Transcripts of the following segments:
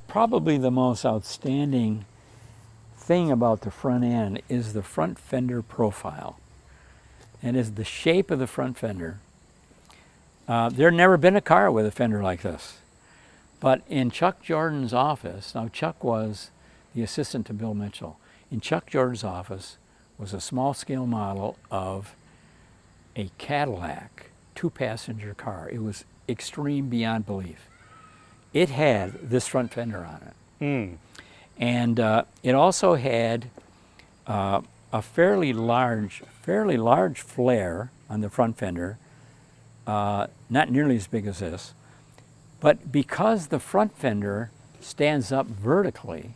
Probably the most outstanding thing about the front end is the front fender profile. And is the shape of the front fender. There never been a car with a fender like this. But in Chuck Jordan's office, now Chuck was the assistant to Bill Mitchell. In Chuck Jordan's office was a small scale model of a Cadillac 2-passenger car. It was extreme beyond belief. It had this front fender on it. Mm. And it also had a fairly large flare on the front fender, not nearly as big as this. But because the front fender stands up vertically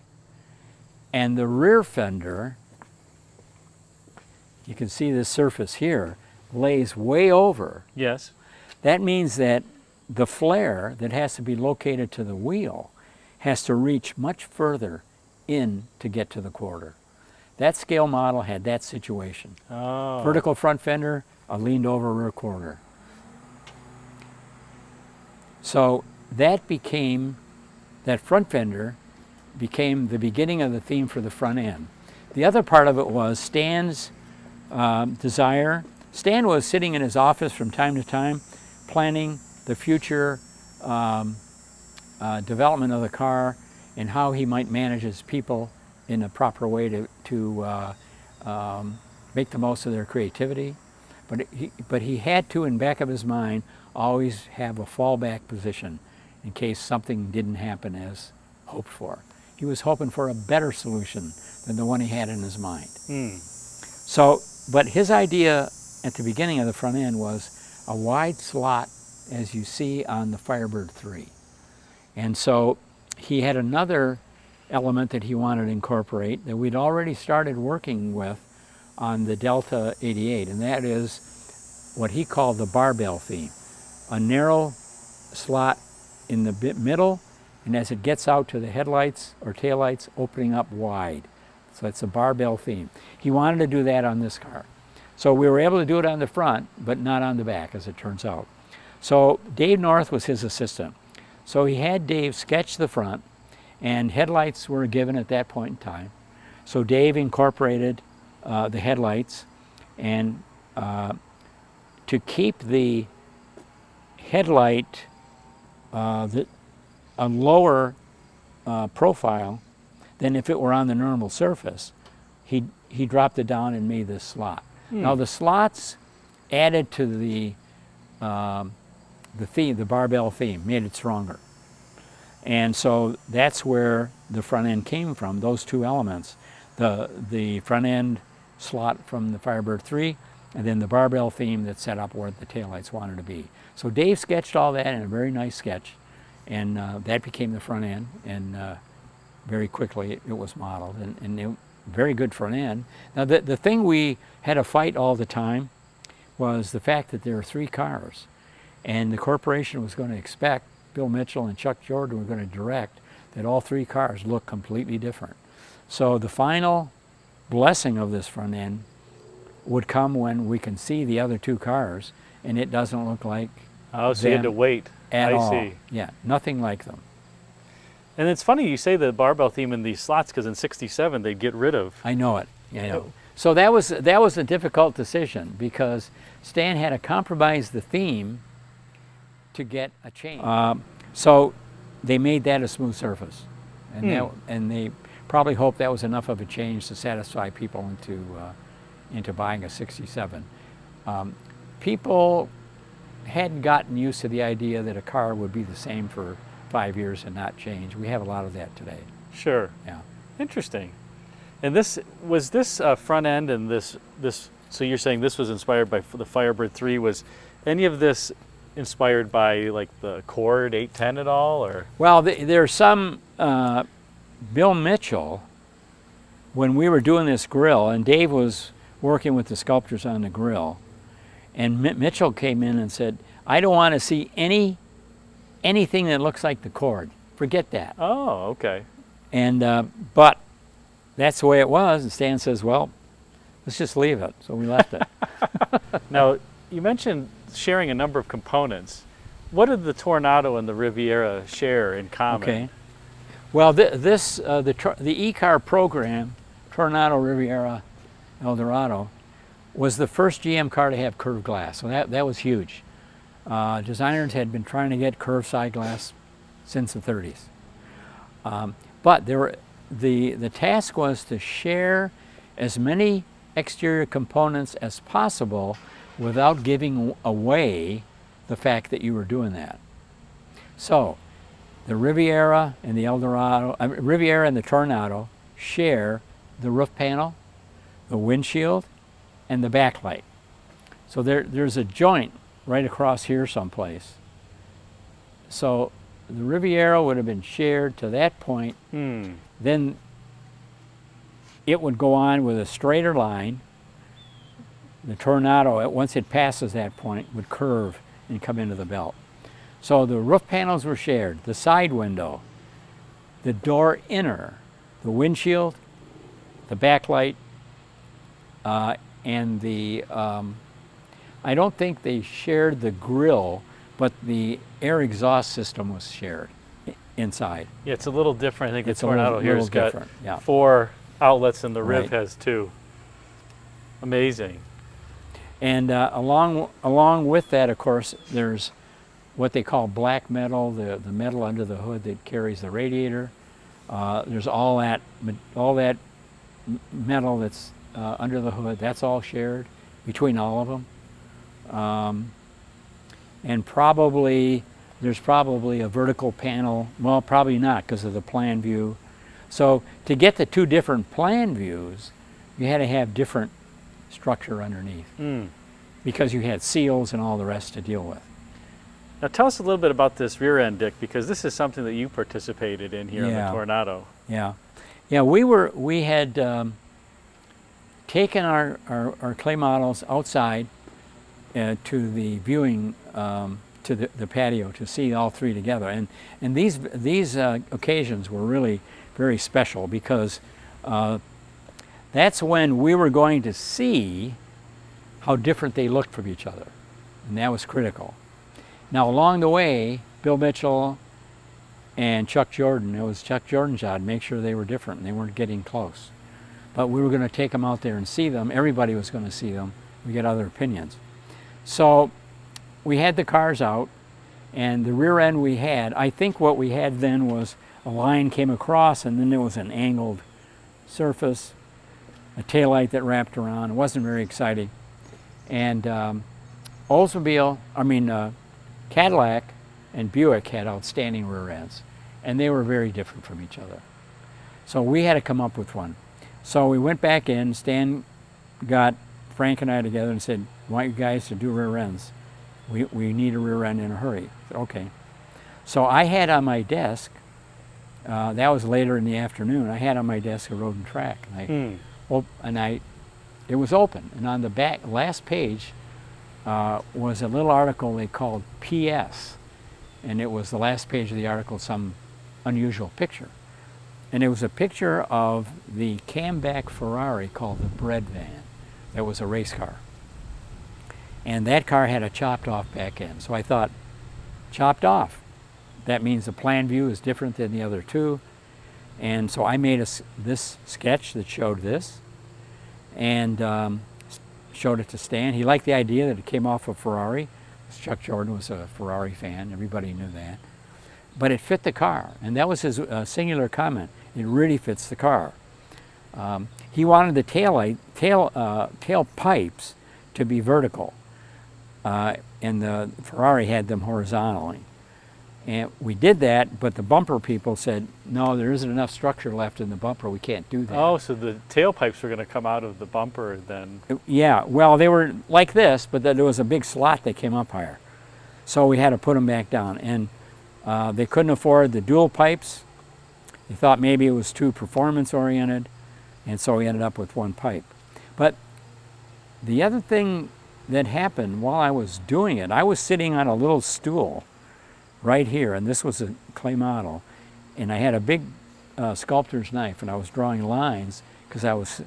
and the rear fender, you can see this surface here, lays way over. Yes. That means that the flare that has to be located to the wheel has to reach much further in to get to the quarter. That scale model had that situation. Oh. Vertical front fender, a leaned over rear quarter. So that front fender became the beginning of the theme for the front end. The other part of it was Stan's desire. Stan was sitting in his office from time to time planning the future development of the car and how he might manage his people in a proper way to make the most of their creativity. But he had to, in back of his mind, always have a fallback position in case something didn't happen as hoped for. He was hoping for a better solution than the one he had in his mind. Mm. So, but his idea at the beginning of the front end was a wide slot as you see on the Firebird 3. And so he had another element that he wanted to incorporate that we'd already started working with on the Delta 88, and that is what he called the barbell theme. A narrow slot in the middle, and as it gets out to the headlights or taillights, opening up wide. So it's a barbell theme. He wanted to do that on this car. So we were able to do it on the front, but not on the back, as it turns out. So Dave North was his assistant. So he had Dave sketch the front, and headlights were given at that point in time. So Dave incorporated the headlights, and to keep the headlight a lower profile than if it were on the normal surface, he dropped it down and made this slot. Now the slots added to the theme, the barbell theme, made it stronger. And so that's where the front end came from, those two elements. The front end slot from the Firebird 3, and then the barbell theme that set up where the taillights wanted to be. So Dave sketched all that in a very nice sketch, and that became the front end, and very quickly it was modeled, and very good front end. Now the thing we had to fight all the time was the fact that there are 3 cars, and the corporation was going to expect, Bill Mitchell and Chuck Jordan were going to direct, that all 3 cars look completely different. So the final blessing of this front end would come when we can see the other 2 cars and it doesn't look like so you had to wait. At I all. see. Yeah, nothing like them. And it's funny you say the barbell theme in these slots, because in '67 they'd get rid of. I know it. I know. So that was a difficult decision because Stan had to compromise the theme to get a change. So they made that a smooth surface, and they probably hoped that was enough of a change to satisfy people into buying a '67. People hadn't gotten used to the idea that a car would be the same for 5 years and not change. We have a lot of that today. Sure. Yeah. Interesting. And this front end and this. So you're saying this was inspired by the Firebird 3. Was any of this inspired by like the Accord 810 at all, or? Well, there's some. Bill Mitchell, when we were doing this grill, and Dave was working with the sculptors on the grill, and Mitchell came in and said, "I don't want to see anything that looks like the Accord. Forget that." Oh, okay. And but that's the way it was. And Stan says, "Well, let's just leave it." So we left it. Now, you mentioned sharing a number of components. What did the Toronado and the Riviera share in common? Okay. Well, the e-car program, Toronado Riviera El Dorado, was the first GM car to have curved glass. So that was huge. Designers had been trying to get curved side glass since the 30s. But the task was to share as many exterior components as possible without giving away the fact that you were doing that. So the Riviera and the El Dorado, Riviera and the Toronado share the roof panel, the windshield, and the backlight. So there's a joint right across here someplace. So the Riviera would have been shared to that point. Then it would go on with a straighter line. The Toronado, once it passes that point, would curve and come into the belt. So the roof panels were shared, the side window, the door inner, the windshield, the backlight, and the, I don't think they shared the grille, but the air exhaust system was shared inside. Yeah, it's a little different. I think It's the a little- Toronado here has little got different, yeah. 4 outlets and the Riv Right. has 2. Amazing. And along with that, of course, there's what they call black metal, the metal under the hood that carries the radiator. There's all that metal that's under the hood. That's all shared between all of them. And there's probably a vertical panel. Well, probably not because of the plan view. So to get the 2 different plan views, you had to have different structure underneath because you had seals and all the rest to deal with. Now tell us a little bit about this rear end, Dick, because this is something that you participated in here in the Yeah. Toronado. Yeah. We had taken our clay models outside to the viewing to the patio to see all 3 together, and these occasions were really very special because that's when we were going to see how different they looked from each other, and that was critical. Now along the way, Bill Mitchell and Chuck Jordan, it was Chuck Jordan's job to make sure they were different and they weren't getting close. But we were going to take them out there and see them. Everybody was going to see them. We get other opinions. So we had the cars out, and the rear end we had, I think what we had then was a line came across and then there was an angled surface, a taillight that wrapped around. It wasn't very exciting. And Cadillac and Buick had outstanding rear ends, and they were very different from each other. So we had to come up with one. So we went back in, Stan got Frank and I together and said, I want you guys to do rear ends. We need a rear end in a hurry. I said, okay. So I had on my desk, that was later in the afternoon, I had on my desk a Road and Track. And it was open, and on the back last page was a little article they called PS, and it was the last page of the article, some unusual picture. And it was a picture of the camback Ferrari called the Bread Van. That was a race car. And that car had a chopped off back end. So I thought, chopped off. That means the plan view is different than the other 2. And so I made this sketch that showed this and showed it to Stan. He liked the idea that it came off a Ferrari. Chuck Jordan was a Ferrari fan. Everybody knew that. But it fit the car. And that was his singular comment. It really fits the car. He wanted the tail pipes to be vertical. And the Ferrari had them horizontally. And we did that, but the bumper people said, no, there isn't enough structure left in the bumper, we can't do that. Oh, so the tailpipes were going to come out of the bumper then? Yeah, well, they were like this, but then there was a big slot that came up higher. So we had to put them back down. And they couldn't afford the dual pipes. They thought maybe it was too performance-oriented, and so we ended up with 1 pipe. But the other thing that happened while I was doing it, I was sitting on a little stool right here, and this was a clay model, and I had a big sculptor's knife, and I was drawing lines because I was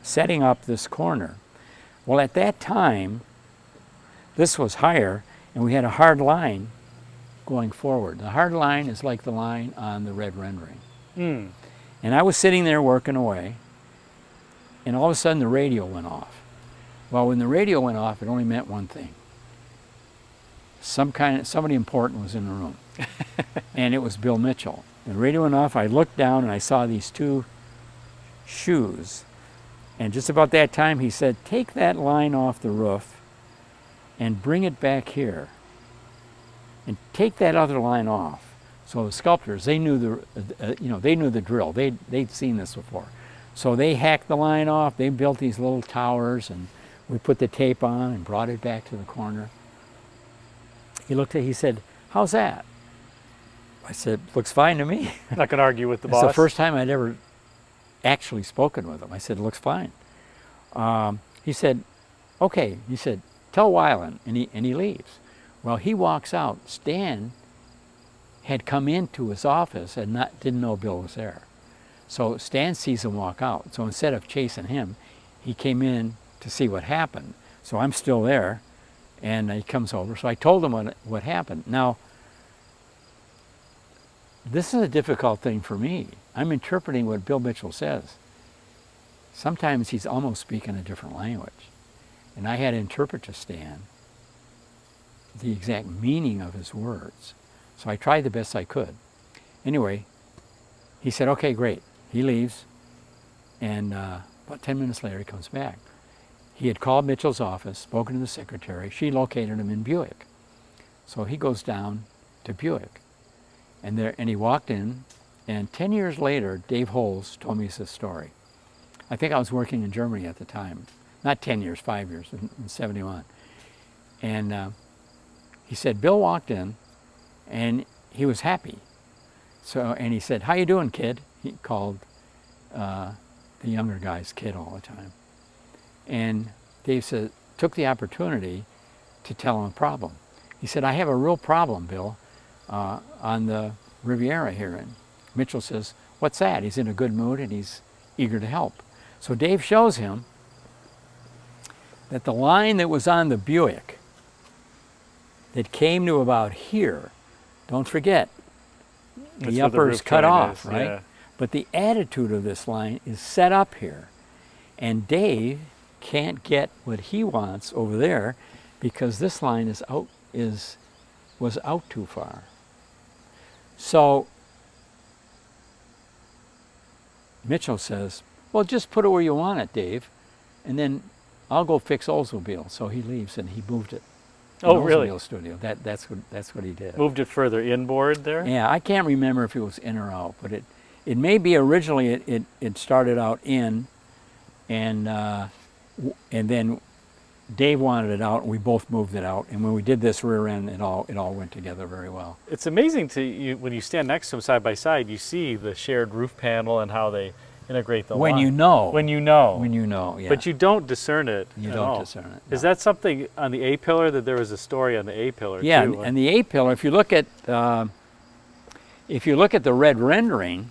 setting up this corner. Well, at that time, this was higher, and we had a hard line going forward. The hard line is like the line on the red rendering. Hmm. And I was sitting there working away, and all of a sudden the radio went off. Well, when the radio went off, it only meant one thing. Somebody important was in the room. And it was Bill Mitchell. The radio went off, I looked down and I saw these two shoes. And just about that time he said, take that line off the roof and bring it back here. And take that other line off. So the sculptors, they knew they knew the drill. They'd seen this before. So they hacked the line off, they built these little towers, and we put the tape on and brought it back to the corner. He looked at it, he said, how's that? I said, looks fine to me. Not going to argue with the boss. It's the first time I'd ever actually spoken with him. I said, it looks fine. He said, okay. He said, tell Weiland, and he leaves. Well, he walks out. Stan had come into his office and didn't know Bill was there. So Stan sees him walk out. So instead of chasing him, he came in to see what happened. So I'm still there, and he comes over. So I told him what happened. Now, this is a difficult thing for me. I'm interpreting what Bill Mitchell says. Sometimes he's almost speaking a different language. And I had to interpret to Stan the exact meaning of his words. So I tried the best I could. Anyway, he said, okay, great. He leaves, and about 10 minutes later he comes back. He had called Mitchell's office, spoken to the secretary. She located him in Buick. So he goes down to Buick. And he walked in, and 10 years later, Dave Holes told me this story. I think I was working in Germany at the time. Not 10 years, 5 years, in 71. And he said, Bill walked in, and he was happy. And he said, how you doing, kid? He called the younger guys kid all the time. And Dave took the opportunity to tell him a problem. He said, I have a real problem, Bill, on the Riviera here. And Mitchell says, what's that? He's in a good mood and he's eager to help. So Dave shows him that the line that was on the Buick that came to about here, don't forget, the upper is cut off, right? Yeah. But the attitude of this line is set up here. And Dave can't get what he wants over there because this line was out too far. So Mitchell says, well, just put it where you want it, Dave, and then I'll go fix Oldsmobile. So he leaves and he moved it. Oh, really? Oldsmobile studio. That's what he did. Moved it further inboard there? Yeah, I can't remember if it was in or out, but it may be originally it started out in, and then Dave wanted it out, and we both moved it out. And when we did this rear end, it all went together very well. It's amazing when you stand next to them side by side, you see the shared roof panel and how they integrate the line. When you know. When you know. When you know, yeah. But you don't discern it. You at don't all. discern it. No. Is that something on the A-pillar, that there was a story on the A-pillar yeah, too? and the A-pillar, if you look at the red rendering,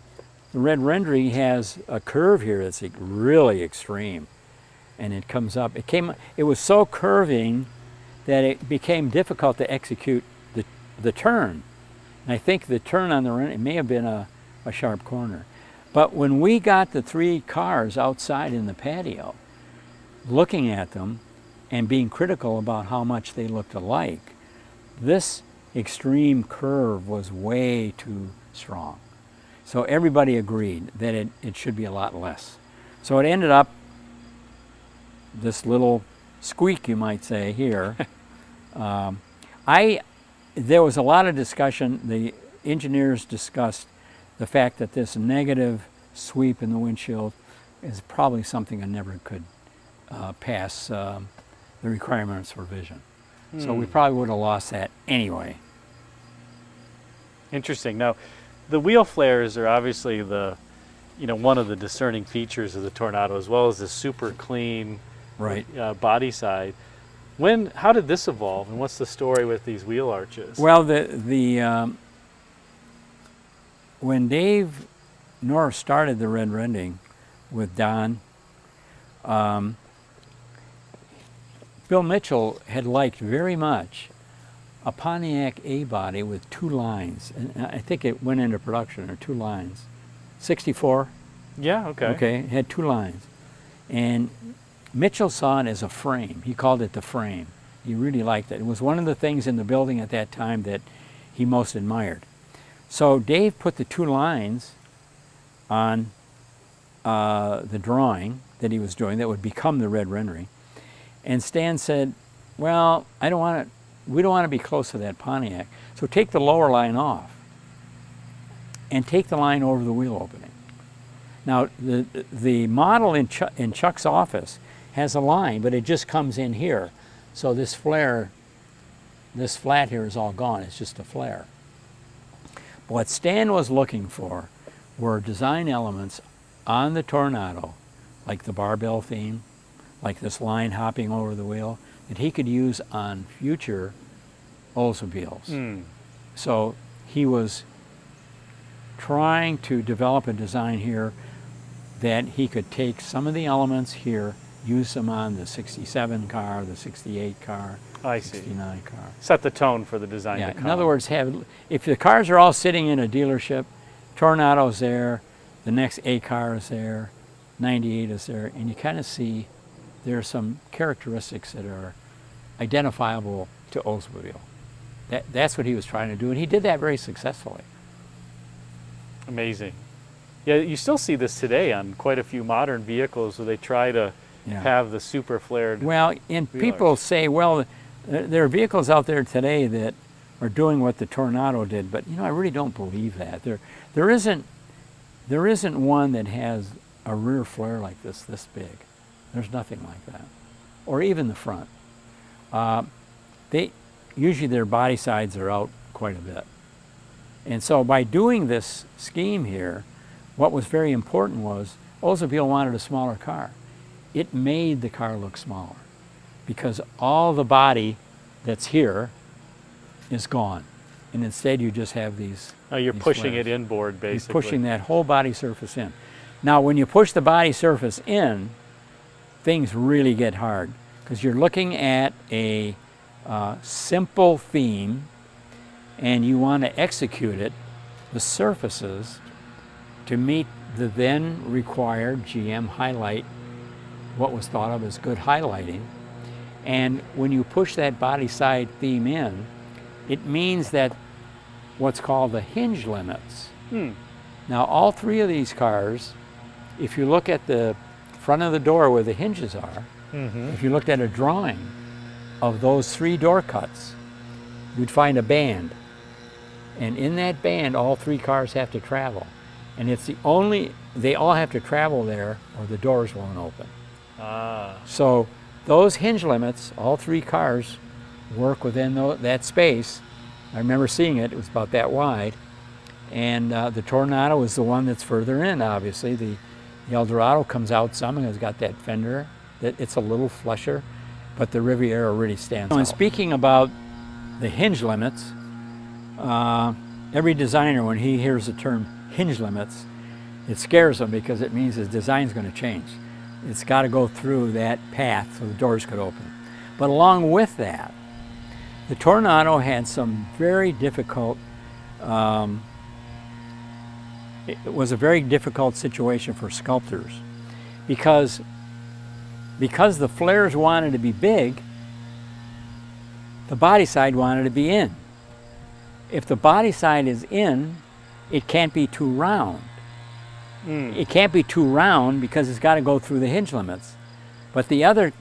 the red rendering has a curve here that's really extreme. And it comes up. It was so curving that it became difficult to execute the turn. And I think the turn on the run, it may have been a sharp corner. But when we got the three cars outside in the patio, looking at them and being critical about how much they looked alike, this extreme curve was way too strong. So everybody agreed that it should be a lot less. So it ended up this little squeak, you might say, here. There was a lot of discussion. The engineers discussed the fact that this negative sweep in the windshield is probably something that never could pass the requirements for vision. So we probably would have lost that anyway. Interesting. Now, the wheel flares are obviously one of the discerning features of the Toronado, as well as the super clean body side. How did this evolve, and what's the story with these wheel arches? Well, when Dave Norris started the red rendering with Don, Bill Mitchell had liked very much a Pontiac A-body with 2 lines. And I think it went into production, or 2 lines. 64, Yeah, okay. okay, it had 2 lines. And Mitchell saw it as a frame. He called it the frame. He really liked it. It was one of the things in the building at that time that he most admired. So Dave put the 2 lines on the drawing that he was doing that would become the red rendering. And Stan said, well, we don't want to be close to that Pontiac. So take the lower line off and take the line over the wheel opening. Now, the model in Chuck's office has a line, but it just comes in here. So this flare, this flat here is all gone. It's just a flare. But what Stan was looking for were design elements on the Toronado, like the barbell theme, like this line hopping over the wheel, that he could use on future Oldsmobiles. So he was trying to develop a design here that he could take some of the elements here, use them on the 67 car, the 68 car, I see. 69 car. Set the tone for the design Yeah, to come. in other words, if the cars are all sitting in a dealership, Tornado's there, the next A car is there, 98 is there, and you kind of see there are some characteristics that are identifiable to Oldsmobile. That's what he was trying to do, and he did that very successfully. Amazing. Yeah, you still see this today on quite a few modern vehicles where they try to have the super flared. Well, and people say, well, there are vehicles out there today that are doing what the Toronado did, but I really don't believe that. There isn't one that has a rear flare like this big. There's nothing like that, or even the front. Usually their body sides are out quite a bit, and so by doing this scheme here, what was very important was Oldsmobile wanted a smaller car. It made the car look smaller because all the body that's here is gone, and instead you just have these. Oh, you're these pushing flares. it inboard, basically. You're pushing that whole body surface in. Now, when you push the body surface in, things really get hard because you're looking at a simple theme, and you want to execute it, the surfaces, to meet the then required GM highlight, what was thought of as good highlighting. And when you push that body side theme in, it means that what's called the hinge limits. Now, all 3 of these cars, if you look at the front of the door where the hinges are, if you looked at a drawing of those 3 door cuts, you'd find a band. And in that band, all 3 cars have to travel. And it's they all have to travel there or the doors won't open. So those hinge limits, all 3 cars work within that space. I remember seeing it was about that wide. And the Toronado is the one that's further in, obviously. The El Dorado comes out some and has got that fender. It's a little flusher, but the Riviera really stands out. And speaking about the hinge limits, every designer, when he hears the term hinge limits, it scares him because it means his design's going to change. It's got to go through that path so the doors could open. But along with that, the Toronado had some very difficult, it was a very difficult situation for sculptors because the flares wanted to be big, the body side wanted to be in. If the body side is in, it can't be too round. It can't be too round because it's got to go through the hinge limits. But the other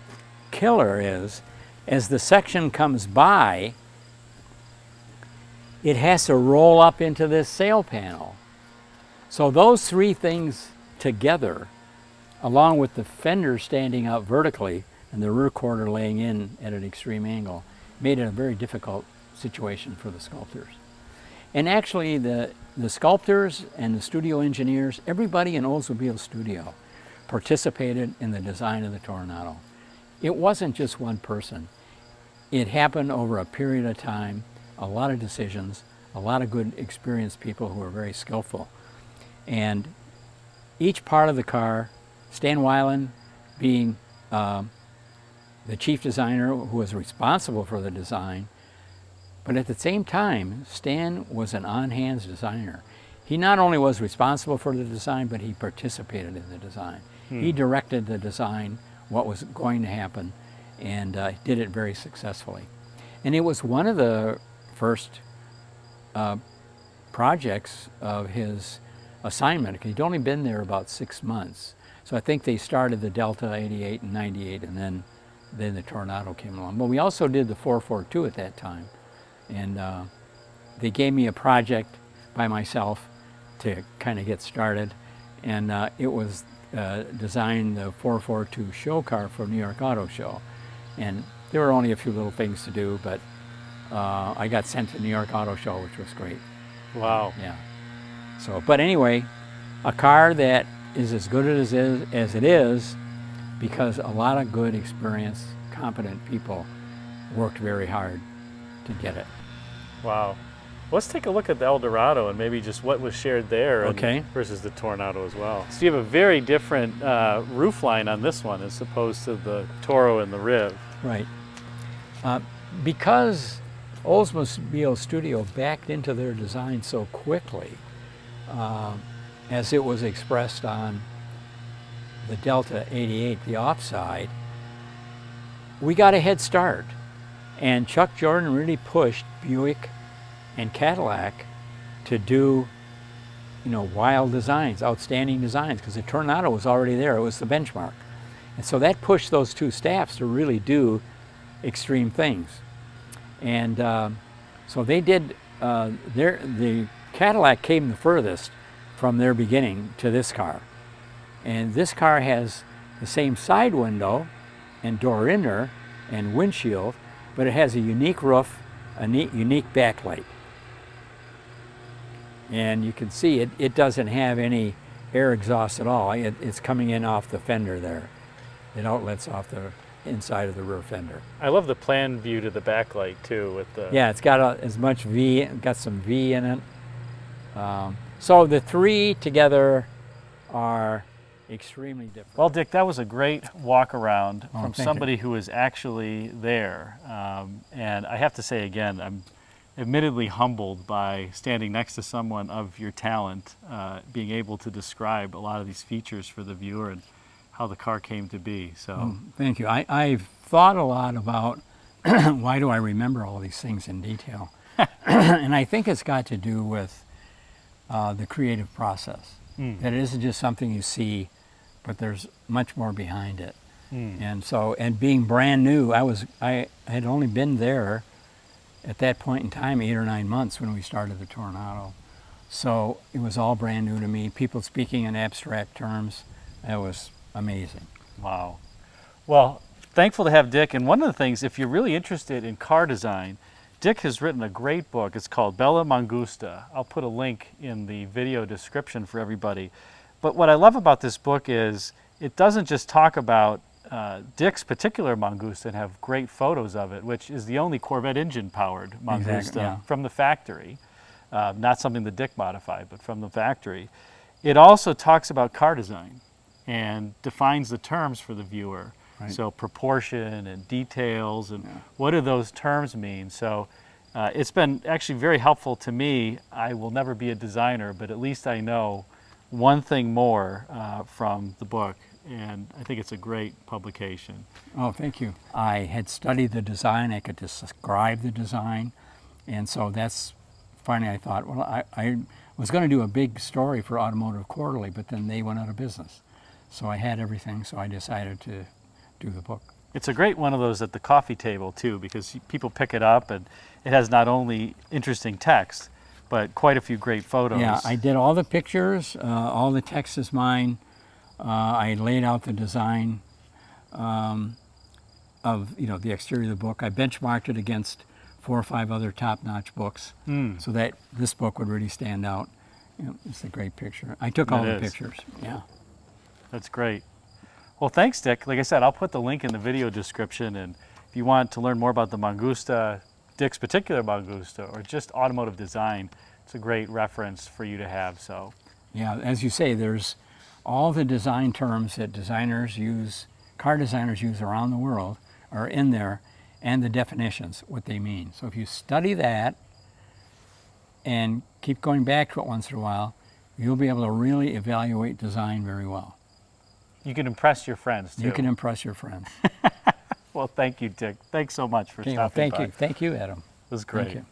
killer is, as the section comes by, it has to roll up into this sail panel. So those 3 things together, along with the fender standing out vertically and the rear quarter laying in at an extreme angle, made it a very difficult situation for the sculptors. And actually the sculptors and the studio engineers, everybody in Oldsmobile studio participated in the design of the Toronado. It wasn't just one person. It happened over a period of time, a lot of decisions, a lot of good experienced people who were very skillful. And each part of the car, Stan Weiland being the chief designer who was responsible for the design, But at the same time, Stan was an on-hands designer. He not only was responsible for the design, but he participated in the design. He directed the design, what was going to happen, and did it very successfully. And it was one of the first projects of his assignment, because he'd only been there about 6 months. So I think they started the Delta 88 and 98, and then the Toronado came along. But we also did the 442 at that time. And they gave me a project by myself to kind of get started. And it was design the 442 show car for New York Auto Show. And there were only a few little things to do, but I got sent to New York Auto Show, which was great. Wow. Yeah. So, but anyway, a car that is as good as it is because a lot of good, experienced, competent people worked very hard to get it. Wow. Let's take a look at the El Dorado and maybe just what was shared there Okay. versus the Toronado as well. So you have a very different roof line on this one as opposed to the Toro and the Riv. Right. Because Oldsmobile Studio backed into their design so quickly, as it was expressed on the Delta 88, the offside, we got a head start. And Chuck Jordan really pushed Buick and Cadillac to do, wild designs, outstanding designs, because the Toronado was already there. It was the benchmark. And so that pushed those two staffs to really do extreme things. And so they did, the Cadillac came the furthest from their beginning to this car. And this car has the same side window and door inner and windshield, but it has a unique roof, a unique backlight. And you can see it doesn't have any air exhaust at all. It's coming in off the fender there. It outlets off the inside of the rear fender. I love the plan view to the backlight too with the... Yeah, it's got as much V, got some V in it. So the three together are extremely different. Well, Dick, that was a great walk around from thank somebody who was actually there. And I have to say again, I'm admittedly humbled by standing next to someone of your talent, being able to describe a lot of these features for the viewer and how the car came to be. So Thank you. I've thought a lot about why do I remember all these things in detail. And I think it's got to do with the creative process. That it isn't just something you see, but there's much more behind it. And so, and being brand new, I had only been there at that point in time 8 or 9 months when we started the Toronado. So it was all brand new to me. People speaking in abstract terms. That was amazing. wow. Well, thankful to have Dick. And one of the things, if you're really interested in car design, Dick has written a great book. It's called Bella Mangusta. I'll put a link in the video description for everybody. But what I love about this book is it doesn't just talk about Dick's particular Mangusta and have great photos of it, which is the only Corvette engine-powered Mangusta Exactly, yeah. from the factory. Not something that Dick modified, but from the factory. It also talks about car design and defines the terms for the viewer. Right. So proportion and details and what do those terms mean? So it's been actually very helpful to me. I will never be a designer, but at least I know one thing more from the book, and I think it's a great publication. Oh, thank you. I had studied the design. I could describe the design. And so that's finally I thought, well, I was going to do a big story for Automotive Quarterly, but then they went out of business. So I had everything, so I decided to do the book. It's a great one of those at the coffee table too, because people pick it up and it has not only interesting text, but quite a few great photos. Yeah, I did all the pictures, all the text is mine. I laid out the design of the exterior of the book. I benchmarked it against 4 or 5 other top-notch books, so that this book would really stand out. It's a great picture. I took all the pictures. Yeah, that's great. Well, thanks, Dick. Like I said, I'll put the link in the video description, and if you want to learn more about the Mangusta, Dick's particular Mangusta, or just automotive design, it's a great reference for you to have. So, yeah, as you say, there's all the design terms that designers use, car designers use around the world, are in there, and the definitions, what they mean. So if you study that and keep going back to it once in a while, you'll be able to really evaluate design very well. You can impress your friends too. You can impress your friends. Well, thank you, Dick. Thanks so much for Okay, stopping well, thank by. you. Thank you, Adam. It was great. Thank you.